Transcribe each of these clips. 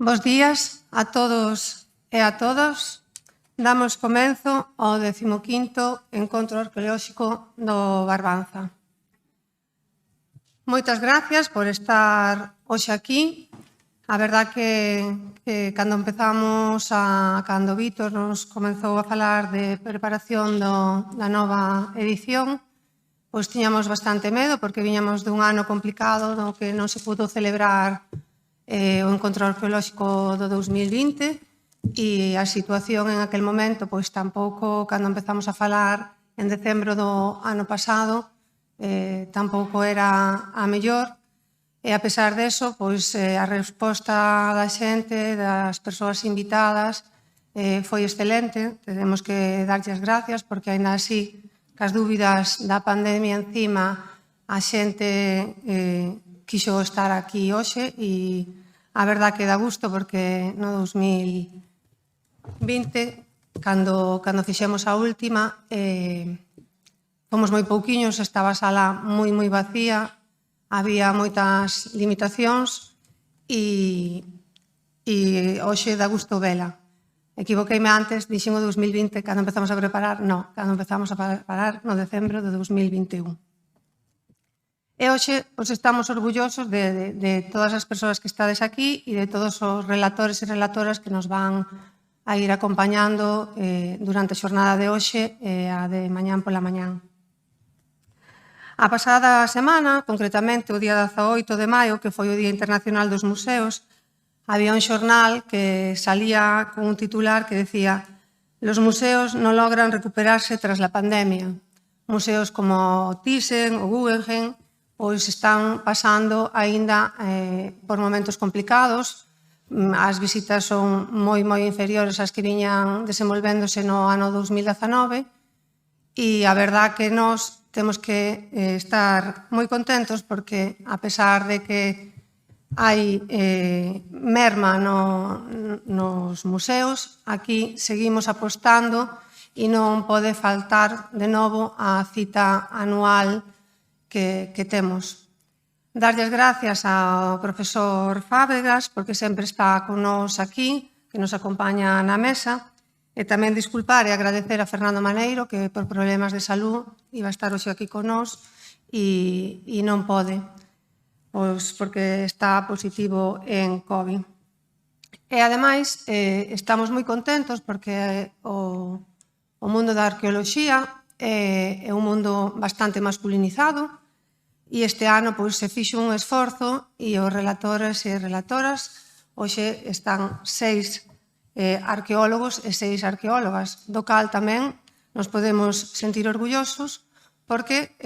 Bos días a todos e a todas. Damos comenzo ao 15º Encontro Arqueolóxico do Barbanza. Moitas gracias por estar hoxe aquí. A verdad que cando empezamos, cando Vítor nos comenzou a falar de preparación da nova edición, pois tiñamos bastante medo porque viñamos dun ano complicado no que non se pudo celebrar o Encontro Arqueolóxico do 2020 e a situación en aquel momento, pois tampouco, cando empezamos a falar en decembro do ano pasado, tampouco era a mellor, e a pesar deso, pois a resposta da xente, das persoas invitadas, foi excelente. Tenemos que darlle as gracias porque, aínda así, cas dúbidas da pandemia encima, a xente quixo estar aquí hoxe e a verdad que dá gusto porque no 2020, cando fixemos a última, fomos moi pouquiños, estaba a sala moi vacía, había moitas limitacións e hoxe dá gusto vela. Equivoqueime antes, dixen o 2020 cando empezamos a preparar, non, cando empezamos a preparar no decembro de 2021. E hoxe estamos orgullosos de todas as persoas que estades aquí e de todos os relatores e relatoras que nos van a ir acompañando durante a xornada de hoxe e a de mañán pola mañán. A pasada semana, concretamente o día 18 de maio, que foi o Día Internacional dos Museos, había un xornal que salía con un titular que decía: «Los museos non logran recuperarse tras la pandemia». Museos como o Thyssen, o Guggenheim, pois están pasando aínda por momentos complicados. As visitas son moi inferiores ás que viñan desenvolvéndose no ano 2019 e a verdad que nós temos que estar moi contentos porque, a pesar de que hai merma nos museos, aquí seguimos apostando e non pode faltar de novo a cita anual que temos. Darlle as gracias ao profesor Fábregas porque sempre está con nós aquí, que nos acompaña na mesa, e tamén disculpar e agradecer a Fernando Maneiro que por problemas de salud iba a estar hoxe aquí con nós e non pode, pois porque está positivo en COVID. E ademais estamos moi contentos porque o mundo da arqueoloxía é un mundo bastante masculinizado e este ano se fixo un esforzo e os relatores e relatoras hoxe están 6 arqueólogos e 6 arqueólogas, do cal tamén nos podemos sentir orgullosos porque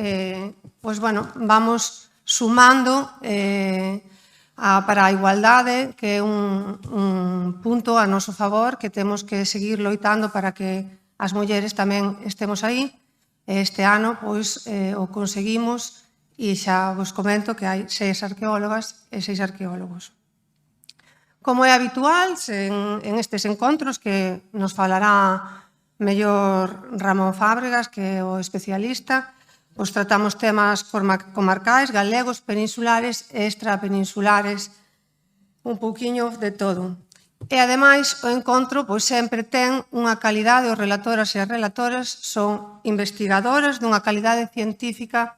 vamos sumando para a igualdade, que é un punto a noso favor que temos que seguir loitando para que as mulleres tamén estemos aí. Este ano o conseguimos e xa vos comento que hai 6 arqueólogas e 6 arqueólogos. Como é habitual en estes encontros, que nos falará mellor Ramón Fábregas, que é o especialista, tratamos temas comarcais, galegos, peninsulares e extrapeninsulares, un pouquiño de todo. E, ademais, o encontro sempre ten unha calidade, os relatoras e as relatoras son investigadoras dunha calidade científica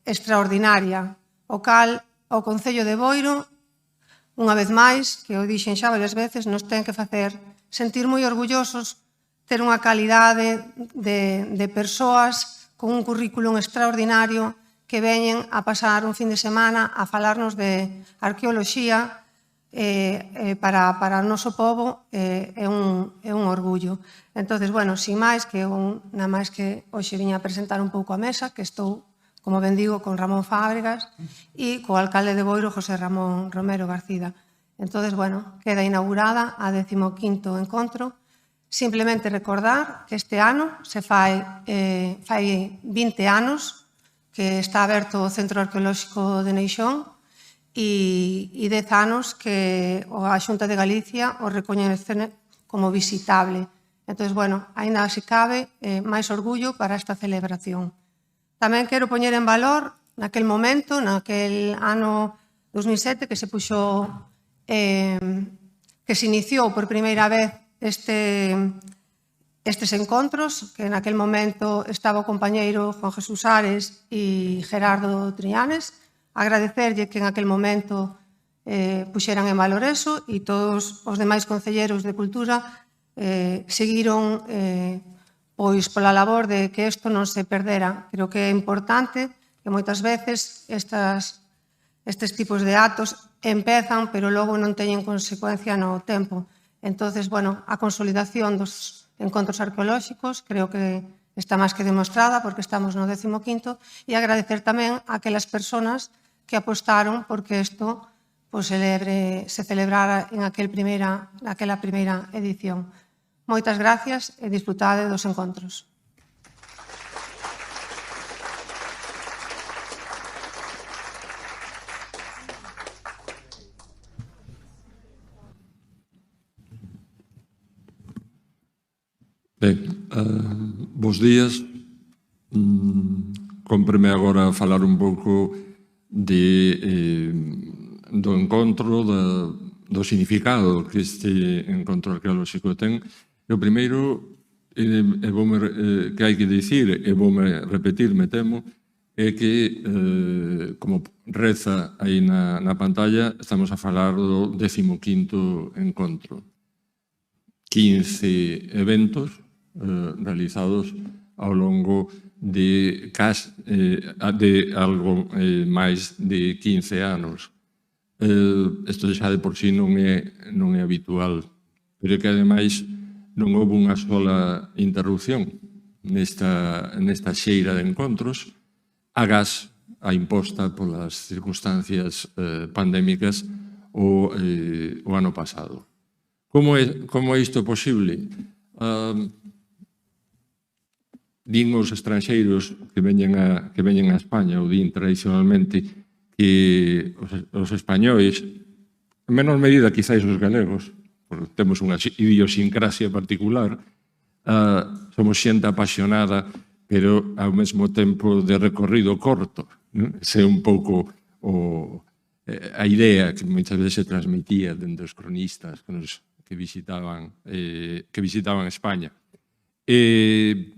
extraordinaria, o cal o Concello de Boiro, unha vez máis, que o dixen xa varias veces, nos ten que facer sentir moi orgullosos ter unha calidade de persoas con un currículum extraordinario que veñen a pasar un fin de semana a falarnos de arqueoloxía. Para o noso pobo é un orgullo. Entón, sin máis, que nada máis que hoxe viña a presentar un pouco a mesa, que estou, como ben digo, con Ramón Fábregas e co alcalde de Boiro, José Ramón Romero García. Entón, queda inaugurada a 15º encontro. Simplemente recordar que este ano se fai 20 anos que está aberto o Centro Arqueolóxico de Neixón e 10 anos que a Xunta de Galicia o recoñece como visitable. Entón, aínda se cabe máis orgullo para esta celebración. Tamén quero poñer en valor naquel momento, naquel ano 2007, que se puxo que se iniciou por primeira vez estes encontros, que en aquel momento estaba o compañeiro Juan Jesús Ares e Gerardo Trianes. Agradecerlle que en aquel momento puxeran en valor eso e todos os demais concelleros de Cultura seguiron pois pola labor de que isto non se perdera. Creo que é importante que moitas veces estes tipos de actos empezan, pero logo non teñen consecuencia no tempo. Entonces, bueno, a consolidación dos encontros arqueolóxicos creo que está máis que demostrada porque estamos no 15º e agradecer tamén a aquelas persoas que apostaron porque isto se celebrara en aquela primeira edición. Moitas gracias e disfrutade dos encontros. Ben, bos días. Cómpreme agora falar un pouco do encontro, do significado que este encontro arqueolóxico ten. O primeiro que hai que dicir, e voume repetir, me temo, é que, como reza aí na pantalla, estamos a falar do 15º encontro. 15 eventos realizados ao longo de algo máis de 15 anos. Isto xa de por sí non é habitual, pero que ademais non houve unha sola interrupción nesta xeira de encontros, agás a imposta polas circunstancias pandémicas o ano pasado. Como é isto posible? Din os estranxeiros que veñen a España, ou din tradicionalmente, que os españois, en menor medida quizáis os galegos, porque temos unha idiosincrasia particular, somos xente apasionada, pero ao mesmo tempo de recorrido corto. Ese é un pouco a idea que moitas veces se transmitía dende os cronistas que visitaban España. E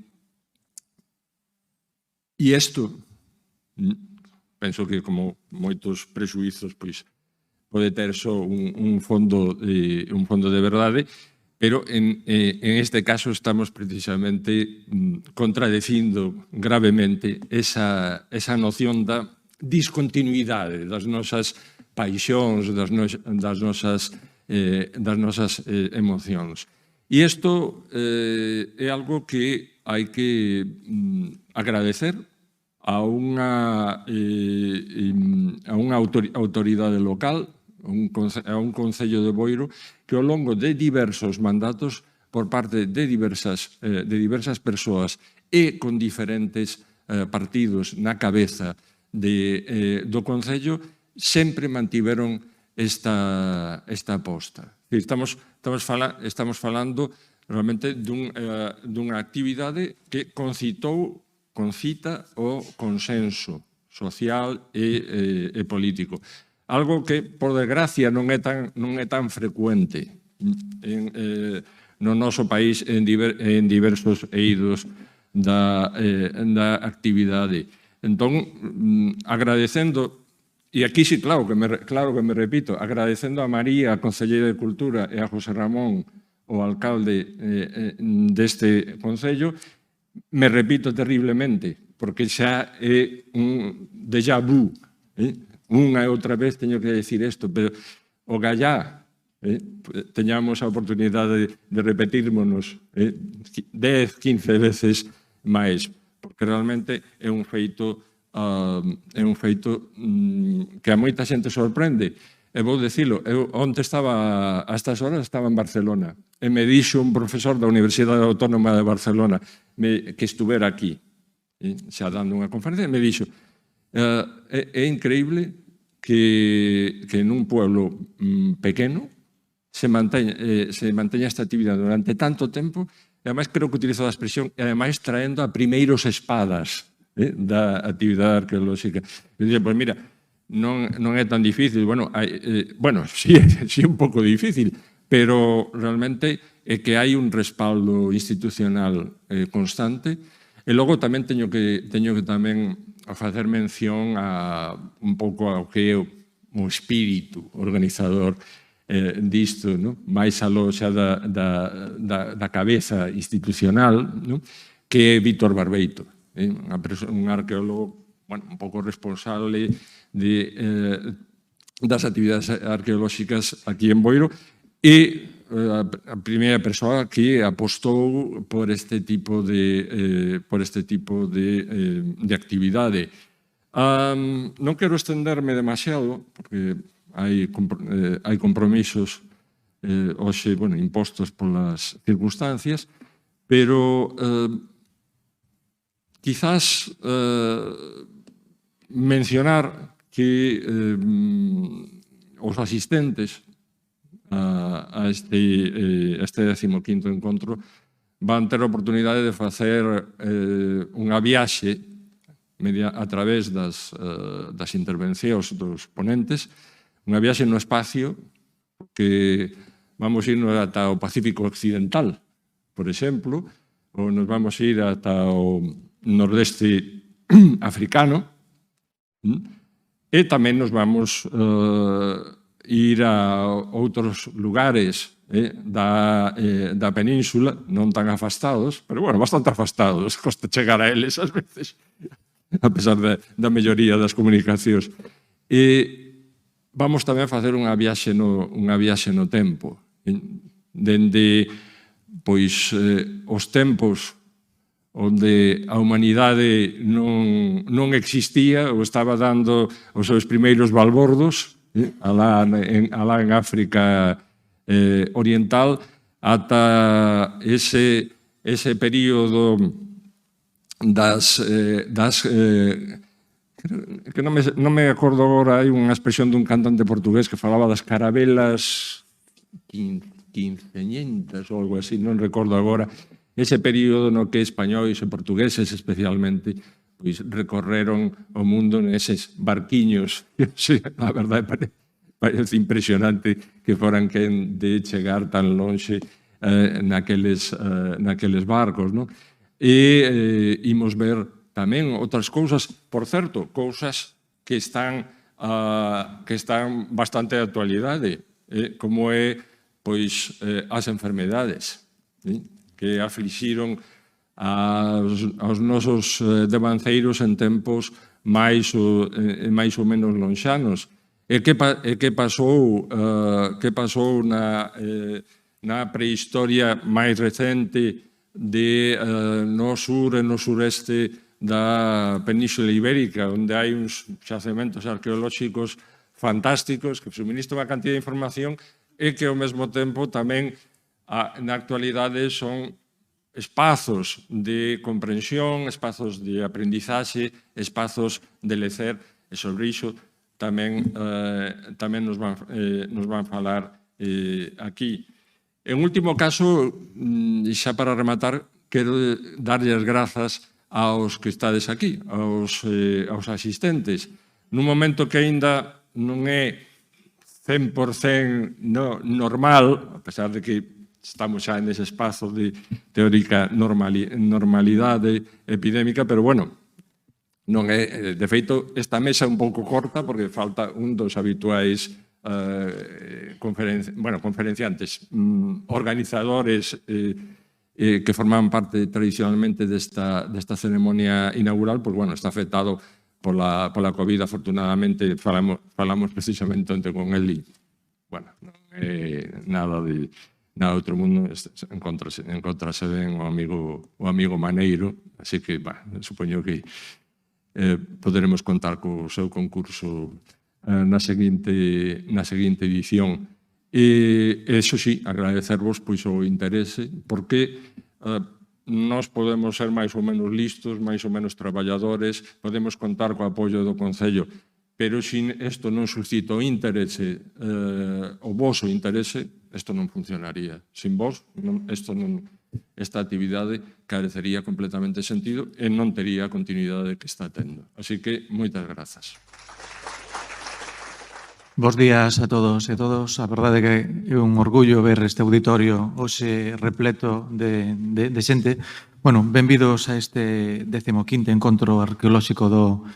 isto, penso que como moitos prexuizos, pois pode ter só un fondo de verdade, pero en este caso estamos precisamente contradecindo gravemente esa noción da discontinuidade das nosas paixóns, das nosas emocións. E isto é algo que hai que agradecer a unha autoridade local, a un Concello de Boiro, que ao longo de diversos mandatos por parte de diversas persoas e con diferentes partidos na cabeza do Concello, sempre mantiveron esta aposta. Estamos falando realmente dunha actividade que concita o consenso social e político. Algo que, por desgracia, non é tan frecuente no noso país en diversos eidos da actividade. Entón, agradecendo, e aquí sí, claro que me repito, agradecendo a María, a Concelleira de Cultura, e a José Ramón, o alcalde deste Concello, me repito terriblemente, porque xa é un déjà vu, unha e outra vez teño que decir isto, pero o gallá, teñamos a oportunidade de repetirmonos 10, 15 veces máis, porque realmente é un feito que a moita xente sorprende. E vou dicilo, eu onte estaba, a estas horas estaba en Barcelona, e me dixo un profesor da Universidade Autónoma de Barcelona que estuvera aquí, xa dando unha conferencia, e me dixo, é increíble que nun pueblo pequeno se manteña esta actividade durante tanto tempo, e ademais creo que utilizo a expresión, e ademais traendo a primeiros espadas da actividade arqueolóxica. E dixo, pois mira, non é tan difícil. Bueno, sí, sí un pouco difícil, pero realmente é que hai un respaldo institucional constante. E logo tamén teño que tamén facer mención a un pouco ao que é o espírito organizador disto, máis aló xa da cabeza institucional, que é Víctor Barbeito, un arqueólogo un pouco responsable das actividades arqueolóxicas aquí en Boiro e a primeira persoa que apostou por este tipo de actividade. Non quero estenderme demasiado, porque hai compromisos hoxe impostos polas circunstancias, pero quizás mencionar que os asistentes a este 15º encontro van ter a oportunidade de facer unha viaxe a través das intervencións dos ponentes, unha viaxe no espacio que vamos ir ata o Pacífico Occidental, por exemplo, ou nos vamos ir ata o nordeste africano, e tamén nos vamos ir a outros lugares da península, non tan afastados, pero, bastante afastados, costa chegar a eles ás veces, a pesar da melloría das comunicacións. E vamos tamén a facer unha viaxe no tempo, dende os tempos onde a humanidade non existía ou estaba dando os seus primeiros balbordos, alá en África Oriental, ata ese período que non me acordo agora, hai unha expresión dun cantante portugués que falaba das carabelas quinceñentas ou algo así, non recordo agora, ese período no que españois e portugueses especialmente recorreron o mundo neses barquiños. A verdade, parece impresionante que foran quen de chegar tan lonxe naqueles barcos. E imos ver tamén outras cousas, por certo, cousas que están bastante de actualidade, como é as enfermedades que aflixiron aos nosos devanceiros en tempos máis ou menos lonxanos. E que pasou na prehistoria máis recente no sur e no sureste da Península Ibérica, onde hai uns xacementos arqueolóxicos fantásticos que suministran unha cantidad de información e que ao mesmo tempo tamén na actualidade son espazos de comprensión, espazos de aprendizaxe, espazos de lecer, e sobre iso tamén nos van falar aquí. En último caso, xa para rematar, quero darlle as grazas aos que estades aquí, aos asistentes. Nun momento que aínda non é 100% normal, a pesar de que estamos xa nese espazo de teórica normalidade epidémica, pero non é, de feito, esta mesa é un pouco corta porque falta un dos habituais conferenciantes, organizadores que forman parte tradicionalmente desta ceremonia inaugural, está afectado pola COVID, afortunadamente, falamos precisamente onte con el e, non é nada de outro mundo, encontrase ben o amigo Maneiro, así que, supoño que poderemos contar co seu concurso na seguinte edición. E, eso sí, agradecervos o interese, porque nós podemos ser máis ou menos listos, máis ou menos traballadores, podemos contar co apoio do Concello, pero se isto non suscita o interese, o voso interese, isto non funcionaría. Sin vos, esta actividade carecería completamente de sentido e non tería a continuidade que está tendo. Así que, moitas grazas. Bos días a todos e todos. A verdade é que é un orgullo ver este auditorio hoxe repleto de xente. Bueno, benvidos a este 15º encontro arqueolóxico do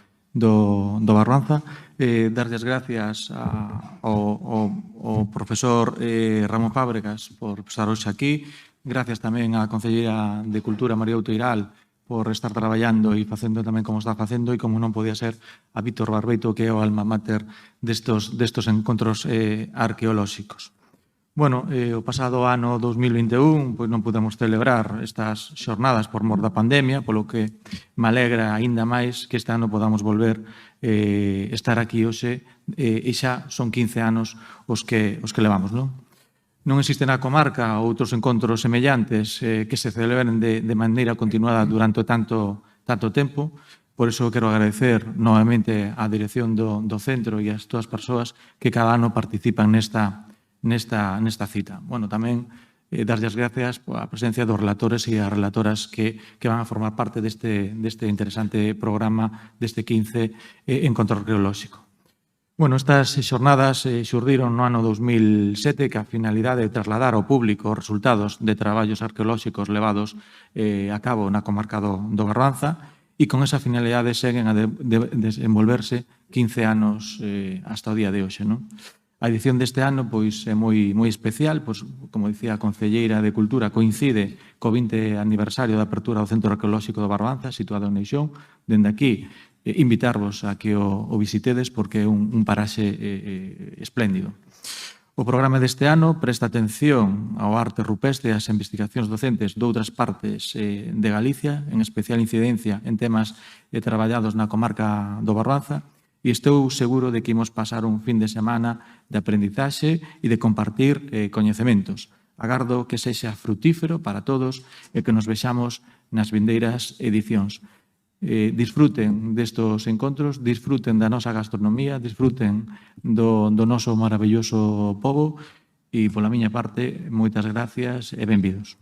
Barbanza. Darlle as gracias ao profesor Ramón Fábregas por estar hoxe aquí. Gracias tamén á Concelleira de Cultura, María Outeiral, por estar traballando e facendo tamén como está facendo, e como non podía ser a Víctor Barbeito, que é o alma mater destos encontros arqueolóxicos. Bueno, o pasado ano 2021 pois non pudemos celebrar estas xornadas por mor da pandemia, polo que me alegra aínda máis que este ano podamos volver estar aquí hoxe, e xa son 15 anos os que levamos, non? Non existe na comarca outros encontros semellantes que se celebren de maneira continuada durante tanto tempo. Por iso quero agradecer novamente á dirección do centro e as todas as persoas que cada ano participan nesta cita. Bueno, tamén darlle as gracias á presencia dos relatores e as relatoras que van a formar parte deste interesante programa deste 15 encontro arqueolóxico. Bueno, estas xornadas xurdiron no ano 2007 que a finalidade de trasladar ao público os resultados de traballos arqueolóxicos levados a cabo na comarca do Barbanza, e con esa finalidade seguen a desenvolverse 15 anos hasta o día de hoxe, non? A edición deste ano pois é moi especial, pois, como dicía a Concelleira de Cultura, coincide co 20 aniversario da apertura do Centro Arqueolóxico do Barbanza, situado en Neixón. Dende aquí, invitarvos a que o visitedes porque é un paraxe espléndido. O programa deste ano presta atención ao arte rupestre e ás investigacións docentes doutras partes de Galicia, en especial incidencia en temas traballados na comarca do Barbanza, e estou seguro de que imos pasar un fin de semana de aprendizaxe e de compartir coñecementos. Agardo que sexa frutífero para todos e que nos vexamos nas vindeiras edicións. Disfruten destos encontros, disfruten da nosa gastronomía, disfruten do noso maravilloso pobo, e pola miña parte, moitas gracias e benvidos.